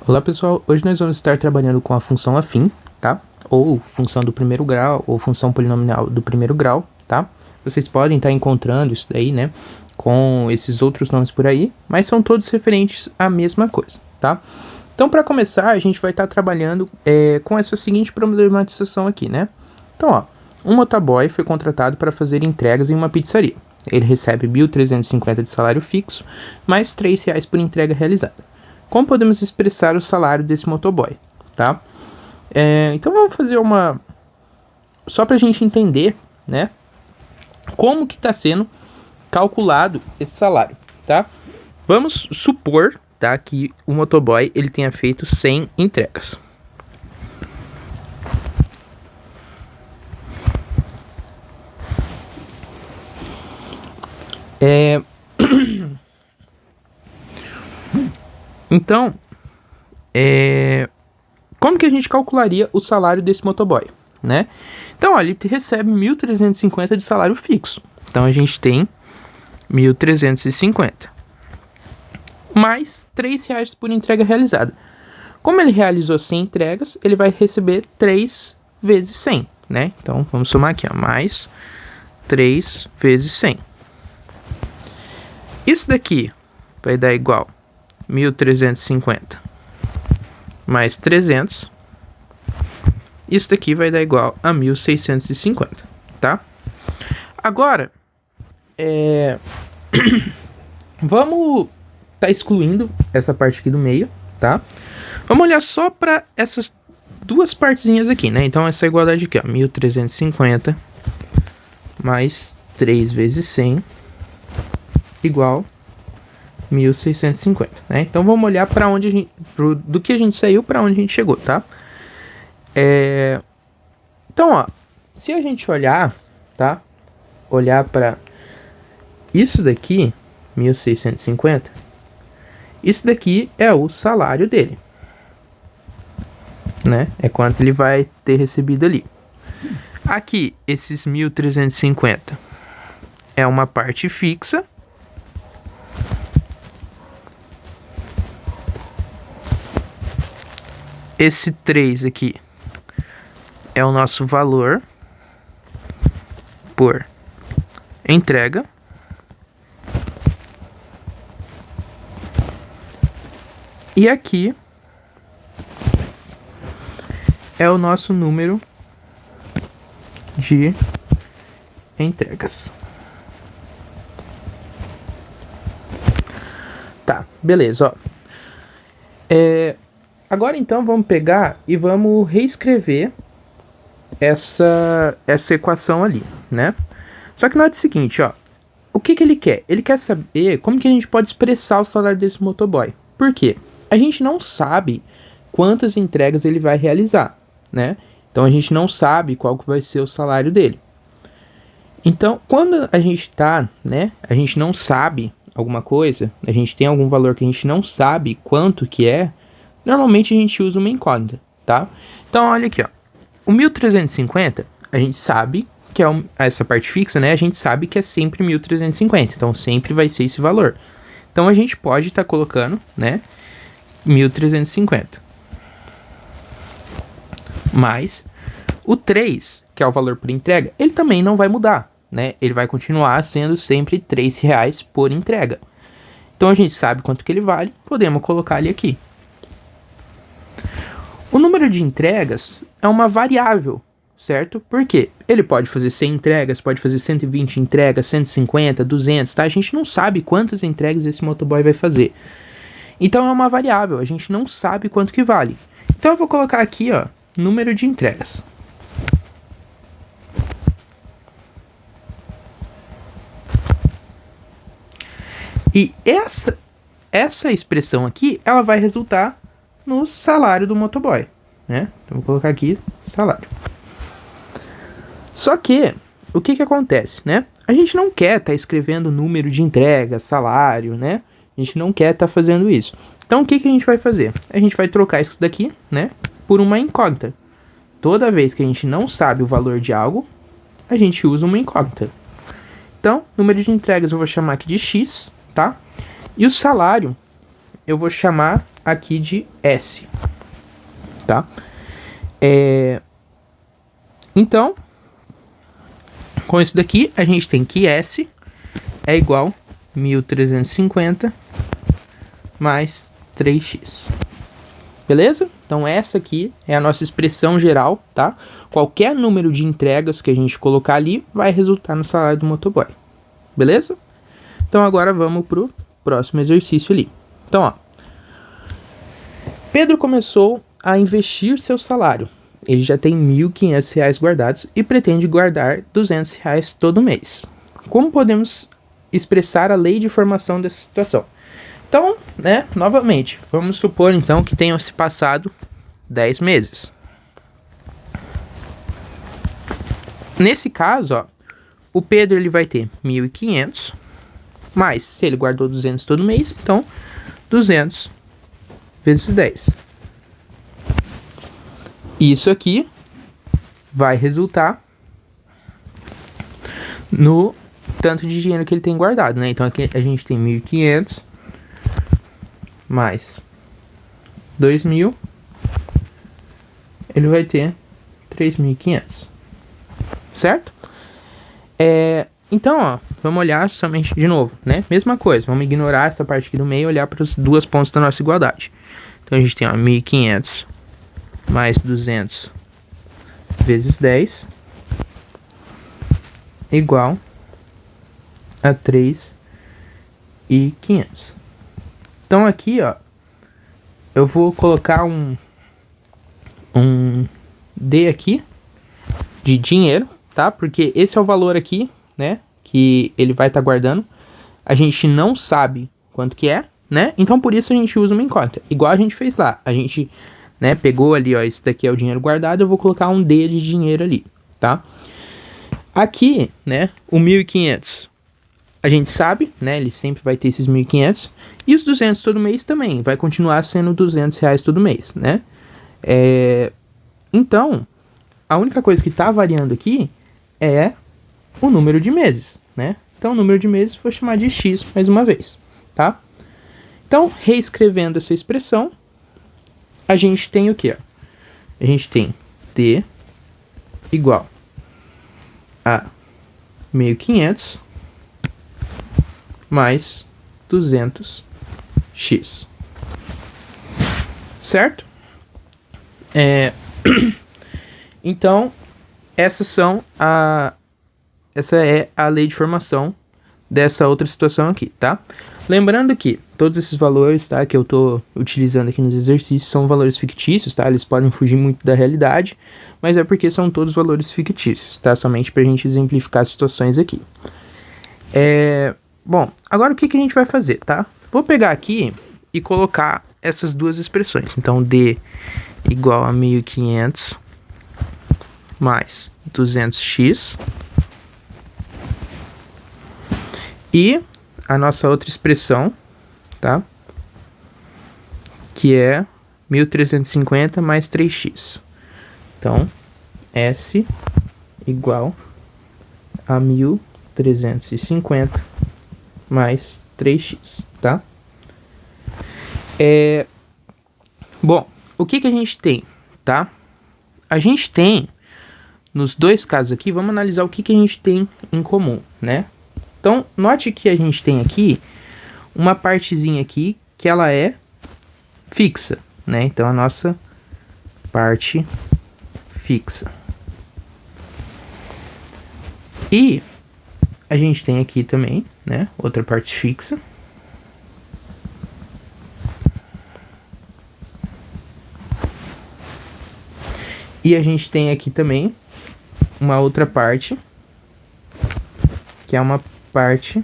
Olá pessoal, hoje nós vamos estar trabalhando com a função afim, tá? Ou função do primeiro grau, ou função polinomial do primeiro grau, tá? Vocês podem estar encontrando isso daí, né? Com esses outros nomes por aí, mas são todos referentes à mesma coisa, tá? Então, para começar, a gente vai estar trabalhando com essa seguinte problematização aqui, né? Então, ó, um motoboy foi contratado para fazer entregas em uma pizzaria. Ele recebe 1.350 de salário fixo, mais R$ 3 por entrega realizada. Como podemos expressar o salário desse motoboy, tá? Então vamos fazer uma... Só para a gente entender, né? Como que está sendo calculado esse salário, tá? Vamos supor, tá? Que o motoboy, ele tenha feito 100 entregas. Então, como que a gente calcularia o salário desse motoboy, né? Então, ó, ele recebe 1.350 de salário fixo. Então, a gente tem 1.350 mais R$ 3 por entrega realizada. Como ele realizou 100 entregas, ele vai receber 3 vezes 100, né? Então, vamos somar aqui, ó, mais 3 vezes 100. Isso daqui vai dar igual 1.350 mais 300. Isso daqui vai dar igual a 1.650, tá? Agora, vamos tá excluindo essa parte aqui do meio, tá? Vamos olhar só para essas duas partezinhas aqui, né? Então, essa igualdade aqui, ó, 1.350 mais 3 vezes 100 igual 1.650, né? Então, vamos olhar para onde a gente... do que a gente saiu para onde a gente chegou, tá? Então, ó, se a gente olhar, tá? Olhar para isso daqui, 1.650, isso daqui é o salário dele, né? É quanto ele vai ter recebido ali. Aqui, esses 1.350 é uma parte fixa. Esse 3 aqui é o nosso valor por entrega. E aqui é o nosso número de entregas. Tá, beleza, ó. Agora então vamos pegar e vamos reescrever essa equação ali, né? Só que note o seguinte, ó. O que ele quer? Ele quer saber como que a gente pode expressar o salário desse motoboy. Por quê? A gente não sabe quantas entregas ele vai realizar, né? Então a gente não sabe qual que vai ser o salário dele. Então, quando a gente tá, né? A gente não sabe alguma coisa, a gente tem algum valor que a gente não sabe quanto que é, normalmente a gente usa uma incógnita, tá? Então, olha aqui, ó. O 1.350, a gente sabe que é essa parte fixa, né? A gente sabe que é sempre 1.350, então sempre vai ser esse valor. Então, a gente pode estar colocando, né? 1.350 mais o 3, que é o valor por entrega, ele também não vai mudar, né? Ele vai continuar sendo sempre R$3 por entrega. Então, a gente sabe quanto que ele vale, podemos colocar ele aqui. O número de entregas é uma variável, certo? Por quê? Ele pode fazer 100 entregas, pode fazer 120 entregas, 150, 200, tá? A gente não sabe quantas entregas esse motoboy vai fazer. Então é uma variável, a gente não sabe quanto que vale. Então eu vou colocar aqui, ó, número de entregas. E essa expressão aqui, ela vai resultar no salário do motoboy, né? Então vou colocar aqui salário. Só que, o que acontece, né? A gente não quer estar escrevendo número de entregas, salário, né? A gente não quer estar fazendo isso. Então, o que a gente vai fazer? A gente vai trocar isso daqui, né, por uma incógnita. Toda vez que a gente não sabe o valor de algo, a gente usa uma incógnita. Então, número de entregas eu vou chamar aqui de X, tá? E o salário eu vou chamar aqui de S, tá? Então, com isso daqui, a gente tem que S é igual a 1.350 mais 3x. Beleza? Então essa aqui é a nossa expressão geral, tá? Qualquer número de entregas que a gente colocar ali vai resultar no salário do motoboy. Beleza? Então agora vamos pro próximo exercício ali. Então, ó. Pedro começou a investir seu salário. Ele já tem R$ 1.500 guardados e pretende guardar R$ 200 todo mês. Como podemos expressar a lei de formação dessa situação? Então, né, novamente, vamos supor então que tenham se passado 10 meses. Nesse caso, ó, o Pedro ele vai ter 1.500, mas se ele guardou 200 todo mês, então 200 vezes 10. Isso aqui vai resultar no tanto de dinheiro que ele tem guardado, né? Então aqui a gente tem 1.500 mais 2.000, ele vai ter 3.500, certo? Então, ó, vamos olhar somente de novo, né? Mesma coisa, vamos ignorar essa parte aqui do meio e olhar para os duas pontas da nossa igualdade. Então a gente tem, ó, 1.500 mais 200 vezes 10 igual a 3.500. Então aqui, ó, eu vou colocar um D aqui de dinheiro, tá? Porque esse é o valor aqui, né, que ele vai estar guardando. A gente não sabe quanto que é, né? Então por isso a gente usa uma incógnita. Igual a gente fez lá. A gente, né, pegou ali, ó, esse daqui é o dinheiro guardado, eu vou colocar um D de dinheiro ali, tá? Aqui, né, o 1.500, a gente sabe, né, ele sempre vai ter esses 1.500, e os 200 todo mês também, vai continuar sendo R$ 200 todo mês, né? Então, a única coisa que tá variando aqui é o número de meses, né? Então, o número de meses vou chamar de x mais uma vez, tá? Então, reescrevendo essa expressão, a gente tem o quê? A gente tem D igual a 1.500 mais 200x. Certo? Então, essa é a lei de formação dessa outra situação aqui, tá? Lembrando que todos esses valores, tá, que eu tô utilizando aqui nos exercícios são valores fictícios, tá? Eles podem fugir muito da realidade, mas é porque são todos valores fictícios, tá? Somente pra gente exemplificar as situações aqui. Bom, agora o que a gente vai fazer, tá? Vou pegar aqui e colocar essas duas expressões. Então, D igual a 1.500 mais 200x. E a nossa outra expressão, tá? Que é 1.350 mais 3x. Então, S igual a 1.350 mais 3x, tá? Bom, o que a gente tem, tá? A gente tem, nos dois casos aqui, vamos analisar o que a gente tem em comum, né? Então, note que a gente tem aqui uma partezinha aqui que ela é fixa, né? Então, a nossa parte fixa. E a gente tem aqui também, né, outra parte fixa. E a gente tem aqui também uma outra parte, que é uma parte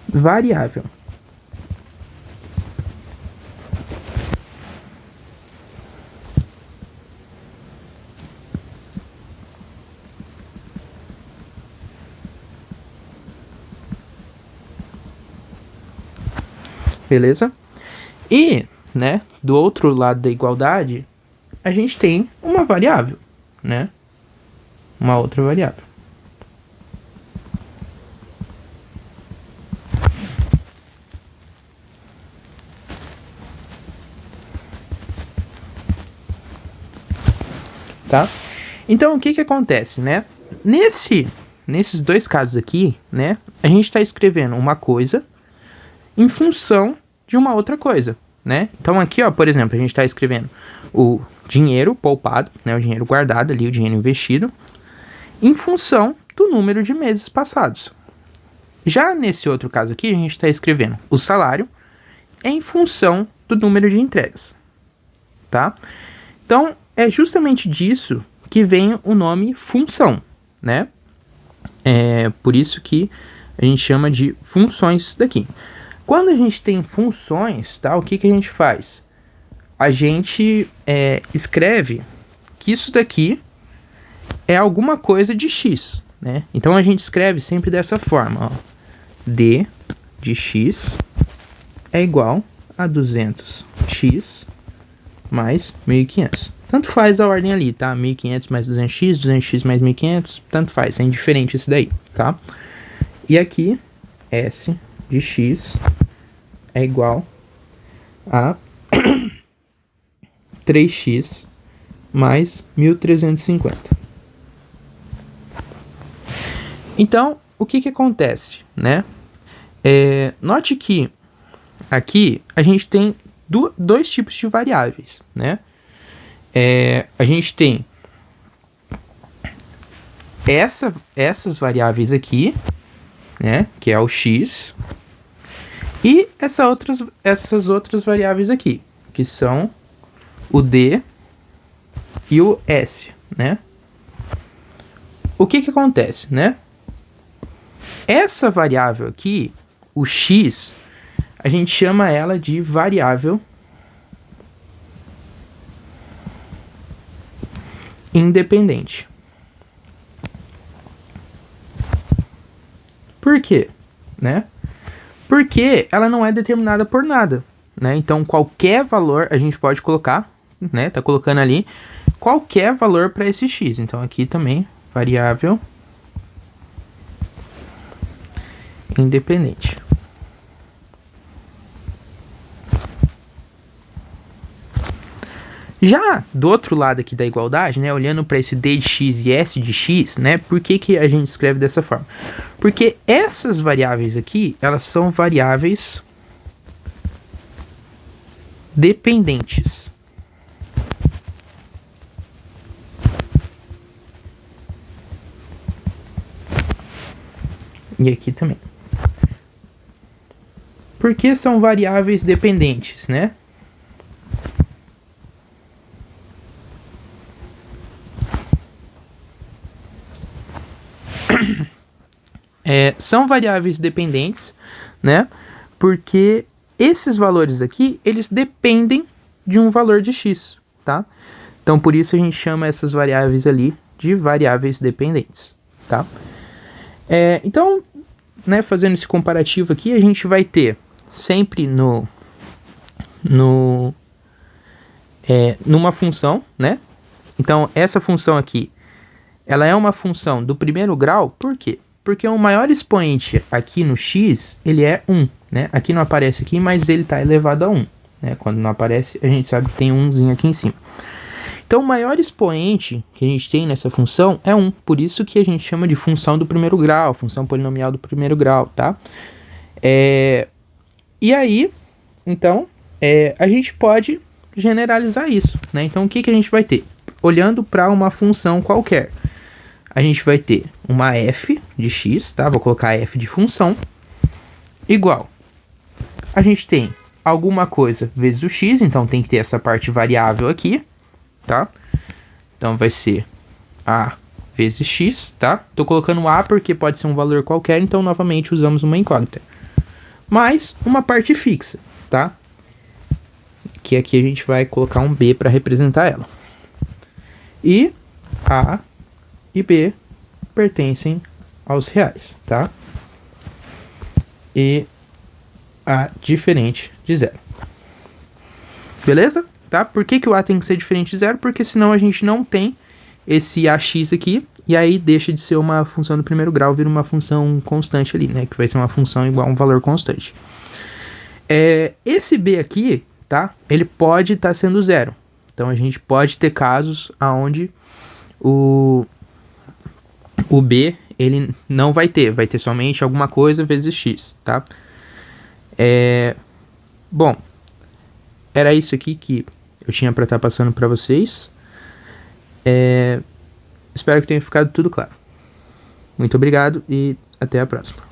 variável. Beleza? E, né, do outro lado da igualdade, a gente tem uma variável, né? Uma outra variável. tá? Então, o que que acontece, né? Nesses dois casos aqui, né? A gente está escrevendo uma coisa em função de uma outra coisa, né? Então, aqui, ó, por exemplo, a gente está escrevendo o dinheiro poupado, né? O dinheiro guardado ali, o dinheiro investido, em função do número de meses passados. Já nesse outro caso aqui, a gente está escrevendo o salário em função do número de entregas, tá? Então, é justamente disso que vem o nome função, né? É por isso que a gente chama de funções isso daqui. Quando a gente tem funções, tá? O que que a gente faz? A gente escreve que isso daqui é alguma coisa de x, né? Então a gente escreve sempre dessa forma, ó. D de x é igual a 200x mais 1.500. Tanto faz a ordem ali, tá? 1.500 mais 200x, 200x mais 1.500, tanto faz, é indiferente isso daí, tá? E aqui, S de x é igual a 3x mais 1.350. Então, o que que acontece, né? Note que aqui a gente tem dois tipos de variáveis, né? A gente tem essas variáveis aqui, né? Que é o x, e essas outras variáveis aqui, que são o d e o s, né? O que que acontece, né? Essa variável aqui, o x, a gente chama ela de variável independente. Por quê? Né? Porque ela não é determinada por nada, né? Então, qualquer valor a gente pode colocar, né? Tá colocando ali qualquer valor para esse x. Então, aqui também, variável independente. Já do outro lado aqui da igualdade, né, olhando para esse d de x e s de x, né, por que que a gente escreve dessa forma? Porque essas variáveis aqui, elas são variáveis dependentes. E aqui também. Por que são variáveis dependentes, né? São variáveis dependentes, né? Porque esses valores aqui, eles dependem de um valor de x, tá? Então, por isso a gente chama essas variáveis ali de variáveis dependentes, tá? Então, né, fazendo esse comparativo aqui, a gente vai ter sempre numa função, né? Então, essa função aqui, ela é uma função do primeiro grau, por quê? Porque o maior expoente aqui no x, ele é 1, né? Aqui não aparece aqui, mas ele está elevado a 1, né? Quando não aparece, a gente sabe que tem um 1zinho aqui em cima. Então, o maior expoente que a gente tem nessa função é 1, por isso que a gente chama de função do primeiro grau, função polinomial do primeiro grau, tá? E aí, então, a gente pode generalizar isso, né? Então, o que que a gente vai ter? Olhando para uma função qualquer, a gente vai ter uma f de x, tá? Vou colocar f de função, igual. A gente tem alguma coisa vezes o x, então tem que ter essa parte variável aqui, tá? Então vai ser a vezes x, tá? Tô colocando a porque pode ser um valor qualquer, então novamente usamos uma incógnita. Mais uma parte fixa, tá? Que aqui a gente vai colocar um b para representar ela. E a e b pertencem aos reais, tá? E a diferente de zero. Beleza? Tá? Por que que o a tem que ser diferente de zero? Porque senão a gente não tem esse ax aqui, e aí deixa de ser uma função do primeiro grau, vira uma função constante ali, né? Que vai ser uma função igual a um valor constante. Esse b aqui, tá? Ele pode estar sendo zero. Então a gente pode ter casos onde O B, ele não vai ter somente alguma coisa vezes x, tá? Bom, era isso aqui que eu tinha para estar passando para vocês. Espero que tenha ficado tudo claro. Muito obrigado e até a próxima.